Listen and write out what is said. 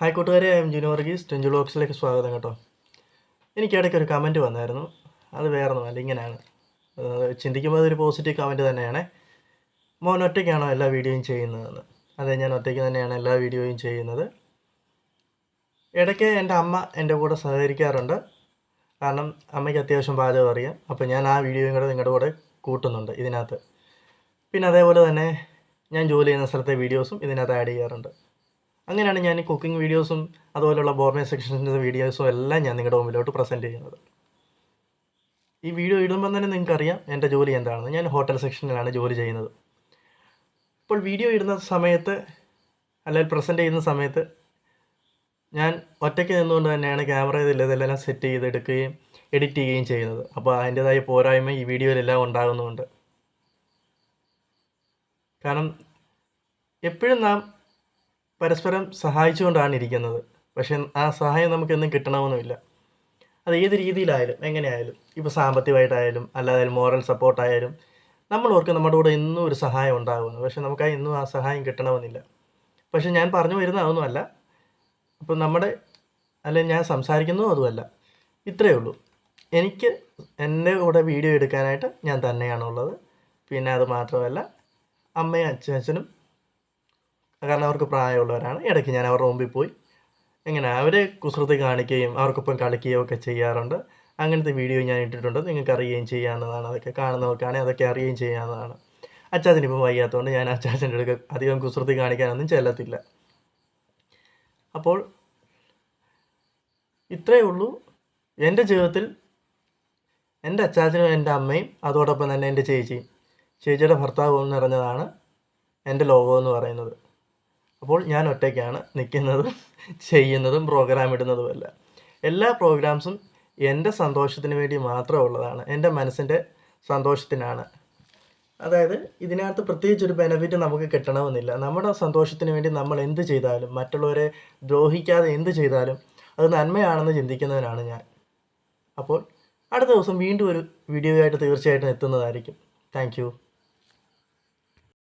Hi കൂട്ടുകാരെ, I M Jinu Varghese. ടെഞ്ചു വ്ളോഗ്സിലേക്ക് സ്വാഗതം കേട്ടോ. എനിക്കിടയ്ക്ക് ഒരു കമൻറ്റ് വന്നായിരുന്നു. അത് വേറൊന്നുമല്ല, ഇങ്ങനെയാണ്. ചിന്തിക്കുമ്പോൾ അതൊരു പോസിറ്റീവ് കമൻറ്റ് തന്നെയാണ്. മോൻ ഒറ്റയ്ക്കാണോ എല്ലാ വീഡിയോയും ചെയ്യുന്നതെന്ന്. അതെ, ഞാൻ ഒറ്റയ്ക്ക് തന്നെയാണ് എല്ലാ വീഡിയോയും ചെയ്യുന്നത്. ഇടയ്ക്ക് എൻ്റെ അമ്മ എൻ്റെ കൂടെ സഹകരിക്കാറുണ്ട്. കാരണം അമ്മയ്ക്ക് അത്യാവശ്യം പാചകം അറിയാം. അപ്പോൾ ഞാൻ ആ വീഡിയോയും കൂടെ നിങ്ങളുടെ കൂടെ കൂട്ടുന്നുണ്ട് ഇതിനകത്ത്. പിന്നെ അതേപോലെ തന്നെ ഞാൻ ജോലി ചെയ്യുന്ന സ്ഥലത്തെ വീഡിയോസും ഇതിനകത്ത് ആഡ് ചെയ്യാറുണ്ട്. അങ്ങനെയാണ് ഞാൻ കുക്കിംഗ് വീഡിയോസും അതുപോലെയുള്ള ബോർമേ സെക്ഷൻസിൻ്റെ വീഡിയോസും എല്ലാം ഞാൻ നിങ്ങളുടെ മുമ്പിലോട്ട് പ്രസൻറ്റ് ചെയ്യുന്നത്. ഈ വീഡിയോ ഇടുമ്പോൾ തന്നെ നിങ്ങൾക്കറിയാം എൻ്റെ ജോലി എന്താണെന്ന്. ഞാൻ ഹോട്ടൽ സെക്ഷനിലാണ് ജോലി ചെയ്യുന്നത്. ഇപ്പോൾ വീഡിയോ ഇടുന്ന സമയത്ത് അല്ലെങ്കിൽ പ്രസൻറ്റ് ചെയ്യുന്ന സമയത്ത് ഞാൻ ഒറ്റയ്ക്ക് നിന്നുകൊണ്ട് തന്നെയാണ് ക്യാമറ ഇതെല്ലാം സെറ്റ് ചെയ്തെടുക്കുകയും എഡിറ്റ് ചെയ്യുകയും ചെയ്യുന്നത്. അപ്പോൾ അതിൻ്റേതായ പോരായ്മ ഈ വീഡിയോയിലെല്ലാം ഉണ്ടാകുന്നുണ്ട്. കാരണം എപ്പോഴും നാം പരസ്പരം സഹായിച്ചുകൊണ്ടാണ് ഇരിക്കുന്നത്. പക്ഷേ ആ സഹായം നമുക്കെന്നും കിട്ടണമെന്നുമില്ല. അത് ഏത് രീതിയിലായാലും എങ്ങനെയായാലും, ഇപ്പോൾ സാമ്പത്തികമായിട്ടായാലും അല്ലാതെ മോറൽ സപ്പോർട്ടായാലും നമ്മൾ ഓർക്കും നമ്മുടെ കൂടെ ഇന്നും ഒരു സഹായം ഉണ്ടാകുമെന്ന്. പക്ഷേ നമുക്ക് ഇന്നും ആ സഹായം കിട്ടണമെന്നില്ല. പക്ഷേ ഞാൻ പറഞ്ഞു വരുന്ന അതൊന്നുമല്ല. അപ്പോൾ അല്ലെങ്കിൽ ഞാൻ സംസാരിക്കുന്നതും അതുമല്ല. ഇത്രയേ ഉള്ളൂ. എനിക്ക് എൻ്റെ കൂടെ വീഡിയോ എടുക്കാനായിട്ട് ഞാൻ തന്നെയാണുള്ളത്. പിന്നെ അത് മാത്രമല്ല, അമ്മയും അച്ഛനും, കാരണം അവർക്ക് പ്രായമുള്ളവരാണ്. ഇടയ്ക്ക് ഞാൻ അവരുടെ മുമ്പിൽ പോയി അവരെ കുസൃതി കാണിക്കുകയും അവർക്കൊപ്പം കളിക്കുകയും ഒക്കെ ചെയ്യാറുണ്ട്. അങ്ങനത്തെ വീഡിയോ ഞാൻ ഇട്ടിട്ടുണ്ട്. നിങ്ങൾക്ക് അറിയുകയും ചെയ്യാവുന്നതാണ്. അതൊക്കെ കാണുന്നവർക്കാണെങ്കിൽ അതൊക്കെ അറിയുകയും ചെയ്യാവുന്നതാണ്. അച്ചാച്ചനിപ്പം വയ്യാത്തതുകൊണ്ട് ഞാൻ അച്ചാച്ചൻ്റെ അടുക്ക് അധികം കുസൃതി കാണിക്കാനൊന്നും ചെല്ലത്തില്ല. അപ്പോൾ ഇത്രയേ ഉള്ളൂ. എൻ്റെ ജീവിതത്തിൽ എൻ്റെ അച്ചാച്ചനും എൻ്റെ അമ്മയും അതോടൊപ്പം തന്നെ എൻ്റെ ചേച്ചിയുടെ ഭർത്താവും നിറഞ്ഞതാണ് എൻ്റെ ലോകമെന്ന് പറയുന്നത്. അപ്പോൾ ഞാൻ ഒറ്റയ്ക്കാണ് നിൽക്കുന്നതും ചെയ്യുന്നതും പ്രോഗ്രാം ഇടുന്നതുമല്ല. എല്ലാ പ്രോഗ്രാംസും എൻ്റെ സന്തോഷത്തിന് വേണ്ടി മാത്രം ഉള്ളതാണ്. എൻ്റെ മനസ്സിൻ്റെ സന്തോഷത്തിനാണ്. അതായത് ഇതിനകത്ത് പ്രത്യേകിച്ചൊരു ബെനിഫിറ്റ് നമുക്ക് കിട്ടണമെന്നില്ല. നമ്മുടെ സന്തോഷത്തിന് വേണ്ടി നമ്മൾ എന്ത് ചെയ്താലും, മറ്റുള്ളവരെ ദ്രോഹിക്കാതെ എന്ത് ചെയ്താലും അത് നന്മയാണെന്ന് ചിന്തിക്കുന്നവനാണ് ഞാൻ. അപ്പോൾ അടുത്ത ദിവസം വീണ്ടും ഒരു വീഡിയോ ആയിട്ട് തീർച്ചയായിട്ടും എത്തുന്നതായിരിക്കും. Thank you.